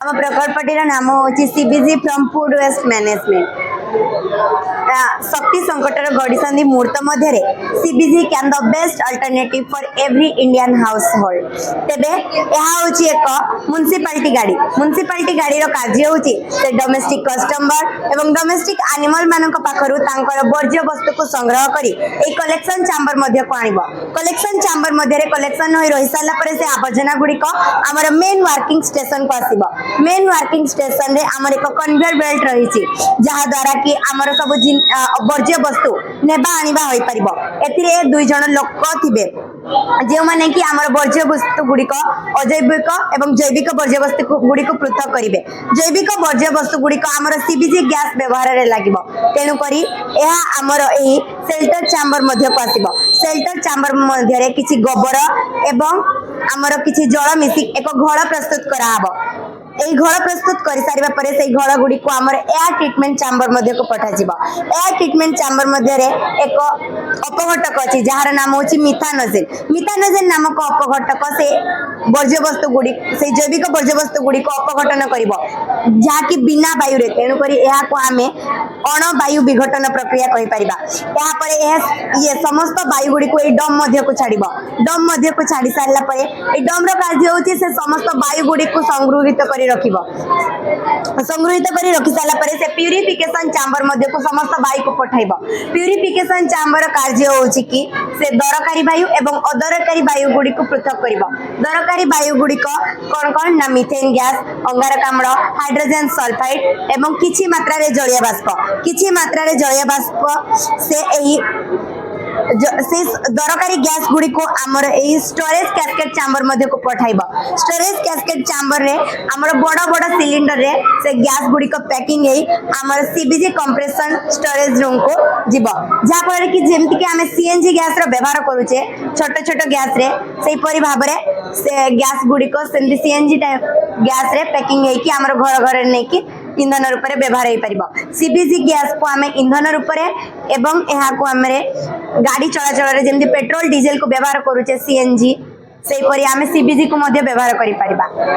आम प्रकल्पटीर नाम हूँ CBG from food waste management. शक्ति संकटर गढ़ी मुहूर्त मध्य CBG can the best alternative for every Indian household. तेबे यह एक म्युनिसिपालिटी गाड़ी कार्य होची से डोमेस्टिक कस्टमर एवं डोमेस्टिक एनिमल मानक पाखरु तांकर वर्ज्य वस्तु को संग्रह करी एक कलेक्शन चैम्बर मध्य को आनिबो। कलेक्शन चैम्बर मध्य कलेक्शन होई रहि साला परे से आवर्जना गुड़िक आमर मेन वर्किंग स्टेशन को आसीबो। मेन वर्किंग स्टेशन रे आमर एक कन्वेयर बेल्ट रही जहा द्वारा कि आमर सब वर्ज्य वस्तु नेबा आनिबा होई परिबो। एथिरे दुई जण लोक थिबे जो माने कि आमर वर्ज्य वस्तु गुड़िक अजैविक एवं जैविक वर्ज्य वस्तु गुड़िक पृथक करिवे। जैविक वर्ज्य वस्तु गुड़िक आमर सीबीजी गैस व्यवहार रे लागिबो। तेनु करी एहा आमर एही शेल्टर चैम्बर मध्य को आसीबो। शेल्टर चैम्बर मध्य रे किछि गोबर एवं आमर किछि जल मिसी एक घोल प्रस्तुत करा हबो। एई घोल प्रस्तुत कर सारिबा परे सेई घोल गुडी को हमर एयर ट्रीटमेंट चैम्बर मध्य को पठा जिवो। एयर ट्रीटमेंट चैम्बर मध्य रे एक अपघटक अछि जहार नाम होछि मिथानोजेन। मिथानोजेन नामक अपघटक से वर्ज्य वस्तु गुडी से जैविक वर्ज्य वस्तु गुडी को अपघटन करिवो जहा कि बिना वायु रे। तेनु करी एहा को आमे अण वायु विघटन प्रक्रिया कहि परिबा। एहा परे ये समस्त वायु गुडी को ए डम मध्य को छाडिबो। डम मध्य को छाडी सारला परे ए डम रो कार्य होछि से समस्त वायु गुडी को संग्रहित करी रखिबो। संग्रहित करी रखि साला परे से प्यूरिफिकेशन चैम्बर मध्य को समस्त वायु को पठाइबो। प्यूरिफिकेशन चैम्बर कार्य होछि कि से दरकारी वायु एवं अदरकारी वायु गुडी को पृथक करिबो। दरकारी वायु गुडी को कोन ना मीथेन गैस, अंगारकाम्ल, हाइड्रोजन सल्फाइड एवं किछि मात्रा रे जलीय बाष्प। किछि मात्रा रे जलीय बाष्प से एही से दरकारी गैस गुडी को आमर एही स्टोरेज कैस्केट चैम्बर मध्य को पठाइबो। स्टोरेज कैस्केट चैम्बर रे आमर बड़ा बड़ा सिलिंडर रे से गैस गुडी को पैकिंग हेई आमर सीबीजी कंप्रेशन स्टोरेज रूम को जीवो। जा पर कि जेमति कि हमें सीएनजी गैस रो व्यवहार करूचे छोट छोट गैस रे सेही परि भाबरे से गैस गुडी को सेमति सीएनजी गैस रे पैकिंग हेई कि आमर घर घर नै कि इंधन रूप में व्यवहार हो पार। सीबीजी गैस को आम इंधन रूप में एवं यहाँ को आम गाड़ी चलाचल जमी पेट्रोल डीजेल को व्यवहार करुचे सीएनजी से आम सीबीजी को व्यवहार कर।